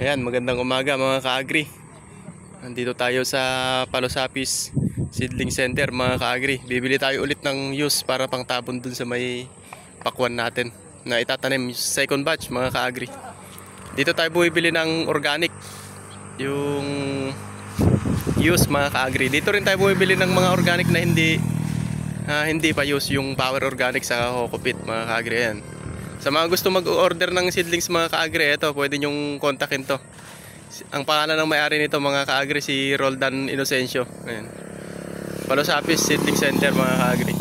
Ayan, magandang umaga mga ka-agri. Nandito tayo sa Palos Apis Seedling Center mga ka-agri. Bibili tayo ulit ng use para pang tabon dun sa may pakwan natin na itatanim, second batch mga ka-agri. Dito tayo bumibili ng organic, yung use mga ka-agri. Dito rin tayo bumibili ng mga organic na hindi pa use, yung Power Organic sa Cocopit mga ka-agri. Ayan. Sa mga gusto mag-order ng seedlings mga ka-agri, ito, pwede nyong kontakin to. Ang pangalan ng may-ari nito mga ka-agri, si Roldan Inocencio. Ayan. Palos Apis Seedling Center mga ka-agri.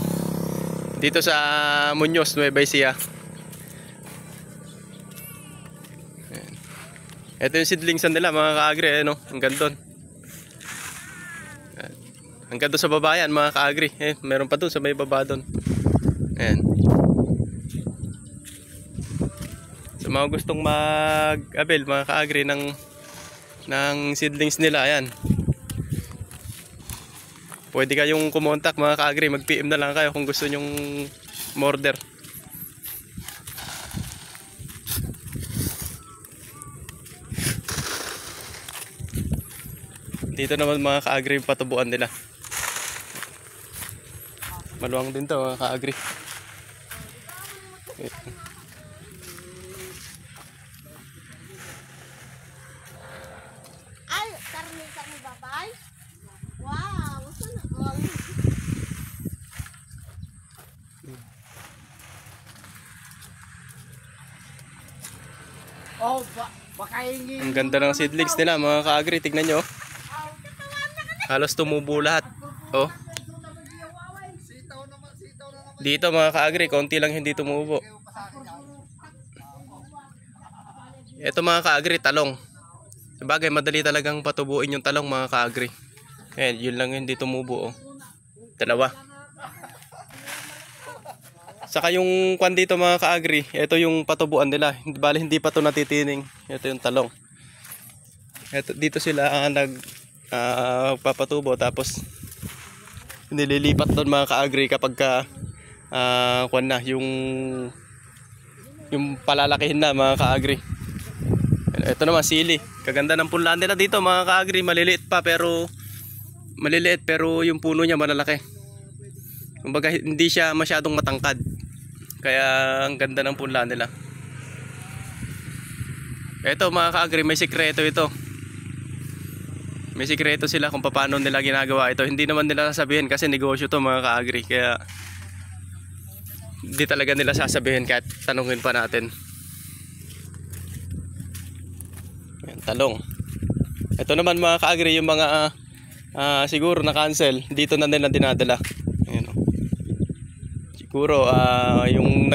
Dito sa Muñoz, Nueva Ecija. Ayan. Ito yung seedlings nila mga ka-agri, ano? Hanggang doon. Hanggang doon sa baba yan mga ka-agri. Meron pa doon sa may baba doon. Ayan. Mga gustong mag-avail mga ka-agri ng seedlings nila, ayan, pwede kayong kumontak mga ka-agri, mag-PM na lang kayo kung gusto nyong order. Dito naman mga ka-agri yung patubuan nila, maluwang din to mga ka-agri. Wow, sana all. Oh, baka hindi. Ang ganda ng seedlings nila mga ka-agri, tignan nyo. Halos tumubo lahat. Oh. Dito mga ka-agri, konti lang hindi tumubo. Ito mga ka-agri, talong. Sabagay, madali talagang patubuin yung talong mga ka-agri. Ayan, yun lang hindi tumubo. Oh. Dalawa. Saka yung kwan dito mga ka-agri, ito yung patubuan nila. Bali hindi pa ito natitining. Ito yung talong. Ito, dito sila papatubo, tapos nililipat doon mga ka-agri kapag kwan na, yung palalakihin na mga ka-agri. Ito naman sili. Kaganda ng punlaan nila dito mga ka-agri. Maliliit pero yung puno niya malalaki. Kumbaga hindi siya masyadong matangkad. Kaya ang ganda ng punlaan nila. Ito mga ka-agri, may sikreto ito. May sikreto sila kung paano nila ginagawa ito. Hindi naman nila sasabihin kasi negosyo to mga ka-agri. Kaya hindi talaga nila sasabihin kahit tanungin pa natin. Talong. Ito naman mga ka-agri, yung mga siguro na cancel, dito na nila dinadala. Ayan, oh. Siguro yung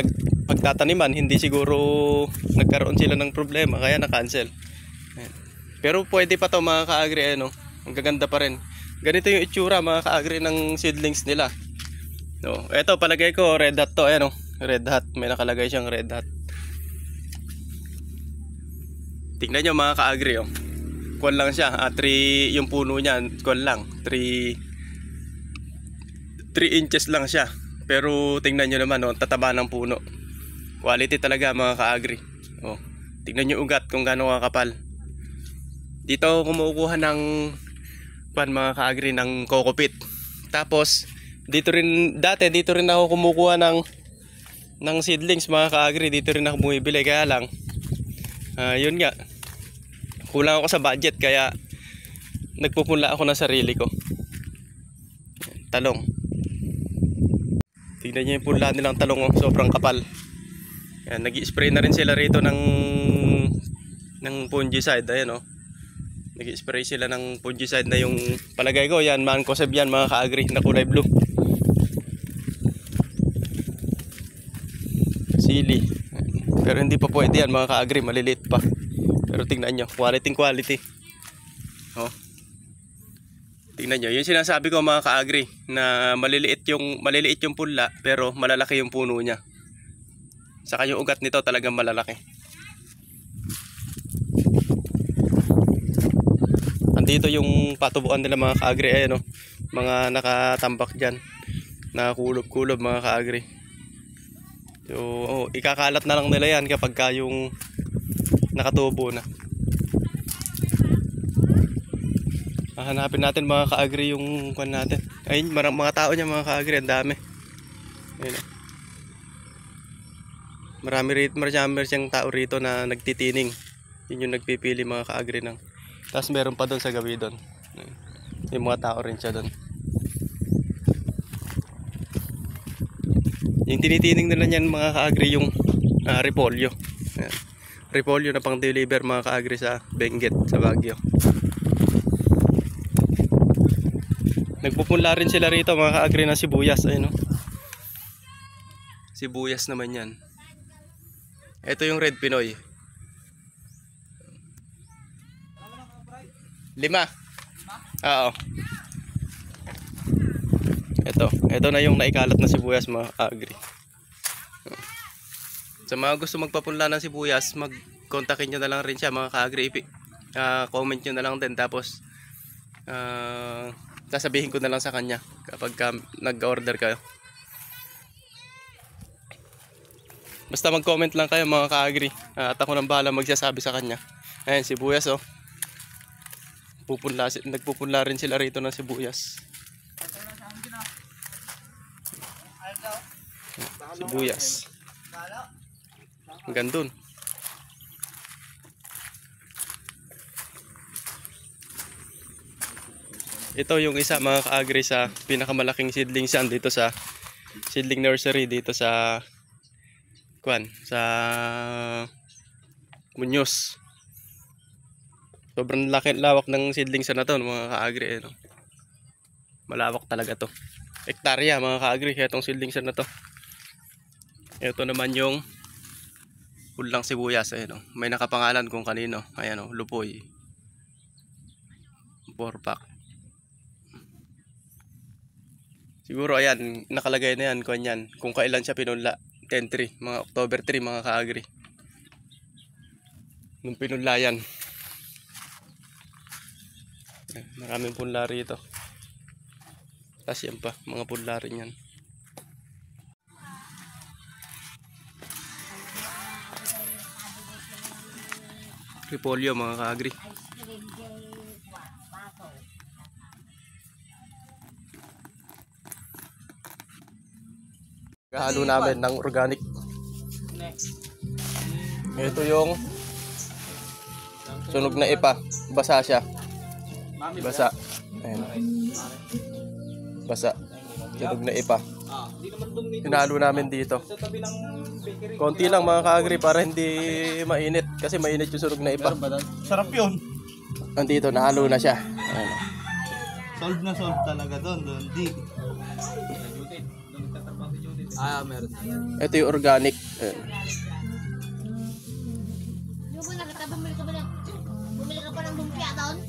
pagtataniman, hindi siguro nagkaroon sila ng problema kaya na cancel. Ayan. Pero pwede pa to mga ka-agri, ano, ang gaganda pa rin. Ganito yung itsura mga ka-agri ng seedlings nila. No, ito palagay ko red hot to, ayan, oh. Red hot, may nakalagay siyang red hot. Tingnan nyo mga ka-agri, oh. Kuwan lang siya, 3 yung puno niya, kuwan lang, 3 inches lang siya. Pero tingnan nyo naman, oh, tataba ng puno. Quality talaga mga ka-agri. Oh, tingnan nyo ugat kung gaano kakapal. Dito ako kumukuha ng kuwan mga ka-agri, ng Cocopit. Tapos dito rin ako kumukuha ng seedlings mga ka-agri. Dito rin ako bumibili, kaya lang yun nga, kulang ako sa budget kaya nagpupunla ako ng sarili ko. Talong. Tingnan niyo yung punla nilang talong, oh. Sobrang kapal. Yan, nag-i-spray na rin sila rito ng fungicide. Ayan, oh. Nag-i-spray sila ng fungicide na yung palagay ko yan, Mancozeb yan mga ka-agri, na kulay blue. Sili. Pero hindi pa pwede yan mga ka-agri, maliliit pa. Pero tingnan nyo, quality. Oh. Tingnan nyo, yung sinasabi ko mga ka-agri, na maliliit yung punla, pero malalaki yung puno niya. Saka yung ugat nito talagang malalaki. Andito yung patubuan nila mga ka-agri, ayan, oh. Mga nakatambak dyan, nakakulob-kulob mga ka-agri. So, ikakalat na lang nila yan kapag yung nakatubo na. Hahanapin natin mga ka-agri yung kwan natin. Ayun, mga tao niya mga ka-agri, ang dami. Ayun. Marami siyang tao rito na nagtitining. Yun yung nagpipili mga ka-agri ng. Tapos meron pa doon sa gabi doon. Yung mga tao rin siya doon. Yung tinitining nila niyan mga ka-agri yung repolyo. Ayan. Repolyo na pang deliver mga ka-agri sa Benguet, sa Baguio. Nagpupunla rin sila rito mga ka-agri ng sibuyas. Ayun, no? Sibuyas naman yan. Ito yung Red Pinoy. 5. Oo. Ito na yung naikalat na sibuyas mga ka-agri. Sa mga gusto magpapunla ng sibuyas, mag-kontakin nyo na lang rin siya mga ka-agri. Comment nyo na lang din, tapos sasabihin ko na lang sa kanya kapag nag-order kayo. Basta mag-comment lang kayo mga ka-agri, at ako nang bahala magsasabi sa kanya. Ayan, sibuyas oh. Nagpupunla rin sila rito ng sibuyas. Sibuyas. Hanggang dun. Ito yung isa mga ka-agri sa pinakamalaking seedling sand dito sa seedling nursery dito sa Muñoz. Sobrang lawak ng seedling sand na to mga ka-agri. No? Malawak talaga to. Hektarya mga ka-agri itong seedling sand na to. Ito naman yung pulang sibuyas. Ayan, no? May nakapangalan kung kanino. Ayan, no? Lupoy. 4-pack. Siguro ayan, nakalagay na yan kung kailan siya pinunla. 10-3, mga October 3 mga ka-agri. Nung pinunla yan. Maraming punla rito. Tapos yan pa, mga punla rin yan. Repolyo mga ka-agri. Halo namin ng organic. Ito yung sunog na ipa. Basa siya. Basa. Ayan. Basa. Sunog na ipa. Hinalo namin dito. Konti lang mga ka-agri para hindi mainit. Kasi mainit yung sunog na ipa. Sarap yun. Andito, nahalo na siya. Ayan. Solve na solve talaga doon. Di. Meron. Ito yung organic. Ayan.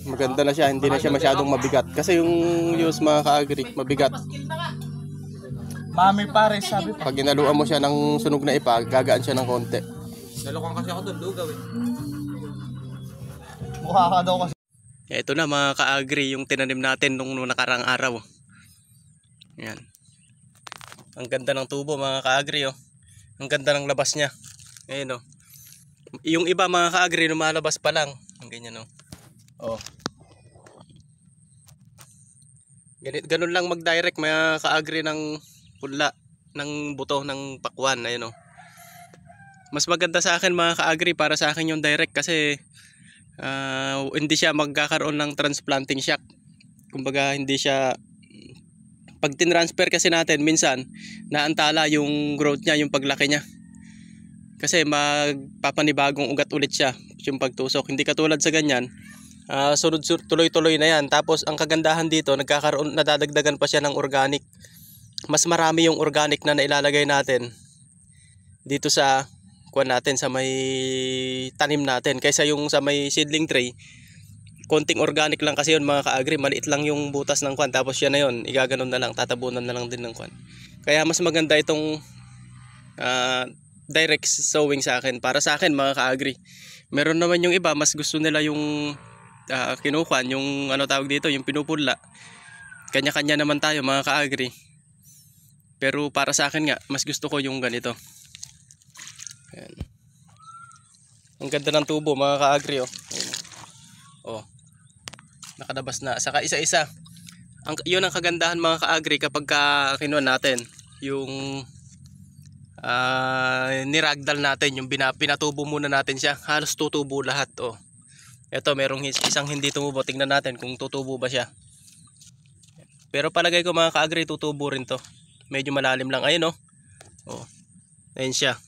Maganda na siya, hindi na siya masyadong mabigat. Kasi yung use mga ka-agri, mabigat. Mami pare, sabi pa. Pag ginaluan mo siya ng sunog na ipa, gagaan siya ng konti. Nalukang kasi ako doon, lugaw eh. Mukha ka daw kasi. Ito na mga ka-agri, yung tinanim natin nung nakarang araw. Yan. Ang ganda ng tubo mga ka-agri oh. Ang ganda ng labas niya. Ayun oh. Yung iba mga ka-agri lumalabas pa lang. Ang ganyan oh. Oh. Ganun lang mag-direct mga ka-agri ng punla ng buto ng pakwan. Ayun oh. Mas maganda sa akin mga ka-agri, para sa akin yung direct kasi hindi siya magkakaroon ng transplanting shock. Kumbaga hindi siya, pag tinransfer kasi natin minsan naantala yung growth niya, yung paglaki niya. Kasi magpapanibagong ugat ulit siya yung pagtusok. Hindi katulad sa ganyan, sunod tuloy-tuloy na yan. Tapos ang kagandahan dito, nadadagdagan pa siya ng organic. Mas marami yung organic na nailalagay natin dito sa natin, sa may tanim natin, kaysa yung sa may seedling tray. Konting organic lang kasi yun mga ka-agri, maliit lang yung butas ng kwan, tapos yan na yun, igaganon na lang, tatabunan na lang din ng kwan. Kaya mas maganda itong direct sowing sa akin, para sa akin mga ka-agri. Meron naman yung iba, mas gusto nila yung kinukwan, yung ano tawag dito, yung pinupula. Kanya-kanya naman tayo mga ka-agri. Pero para sa akin nga, mas gusto ko yung ganito. Ayan. Ang ganda ng tubo mga ka-agri oh. Ayan. Oh. Nakalabas na. Saka isa-isa. Yun ang kagandahan mga ka-agri kapag kinuha natin yung niragdal natin, yung pinatubo muna natin siya. Halos tutubo lahat. Oh. Ito, merong isang hindi tumubo. Tingnan natin kung tutubo ba siya. Pero palagay ko mga ka-agri, tutubo rin to. Medyo malalim lang. Ayun oh. Oh. Ayun siya.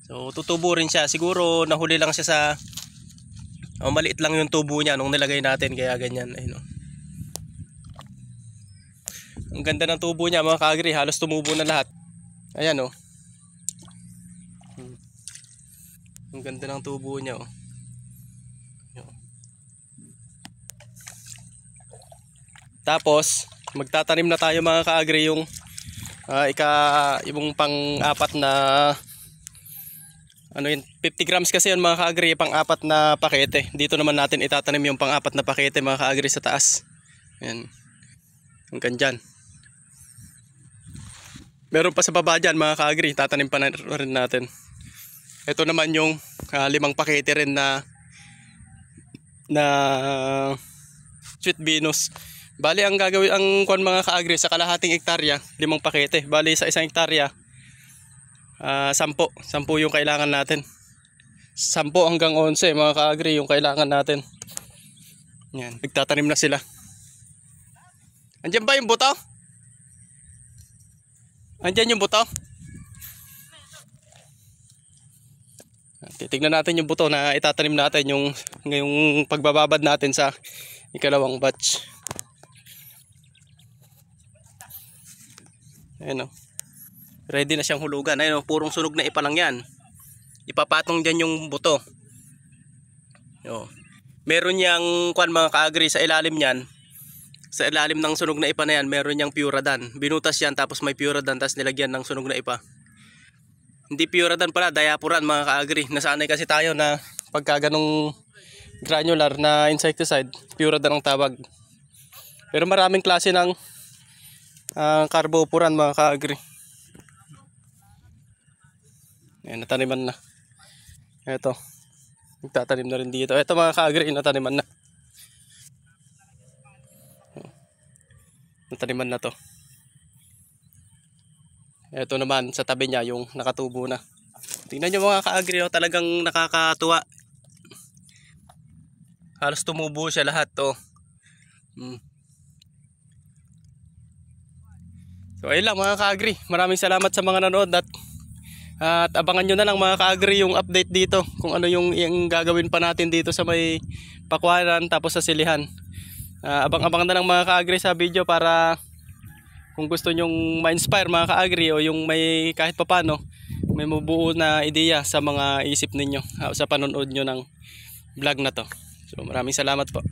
So tutubo rin siya. Siguro nahuli lang siya sa maliit lang yung tubo niya nung nilagay natin, kaya ganyan. Ayun oh. Ang ganda ng tubo niya mga ka-agri, halos tumubo na lahat. Ayan oh. Ang ganda ng tubo niya oh. Tapos magtatanim na tayo mga ka-agri yung yung pang-apat na ano yun, 50 grams kasi yun mga ka-agri, pang-apat na pakete. Dito naman natin itatanim yung pang-apat na pakete mga ka-agri sa taas. Ayan. Hanggang dyan. Meron pa sa baba dyan mga ka-agri, tatanim pa na rin natin. Ito naman yung 5 pakete rin na sweet Venus. Bali ang gagawin ang kuan mga ka-agri sa kalahating hektarya, 5 pakete. Bali sa isang hektarya 10 yung kailangan natin. 10 hanggang 11 mga ka-agri yung kailangan natin. Yan, nagtatanim na sila. Andiyan ba yung buto? Andiyan yung buto? Titignan natin yung buto na itatanim natin yung ngayong pagbababad natin sa ikalawang batch. Ayan o. Ready na siyang hulugan. Ayan o, purong sunog na ipa lang yan. Ipapatong dyan yung buto. O. Meron niyang kuan mga ka-agri sa ilalim niyan. Sa ilalim ng sunog na ipa na yan, meron niyang Puradan. Binutas yan tapos may Puradan tapos nilagyan ng sunog na ipa. Hindi Puradan pala, Diapuran mga ka-agri. Nasanay kasi tayo na pagka ganong granular na insecticide, Puradan ang tawag. Pero maraming klase ng carbopuran mga ka-agri. Ayan, nataniman na. Ito, nagtatanim na rin dito. Ito mga ka-agri, nataniman na. Nataniman na to. Ito naman sa tabi niya yung nakatubo na. Tingnan nyo mga ka-agri, oh, talagang nakakatuwa. Halos tumubo siya lahat to. So ayun lang mga ka-agri, maraming salamat sa mga nanood at abangan nyo na lang mga ka-agri yung update dito kung ano yung gagawin pa natin dito sa may Pakwaran tapos sa Silihan. Abang-abang na lang mga ka-agri sa video para kung gusto nyong ma-inspire mga ka-agri o yung may kahit papano may mabuo na ideya sa mga isip ninyo sa panonood nyo ng vlog na to. So maraming salamat po.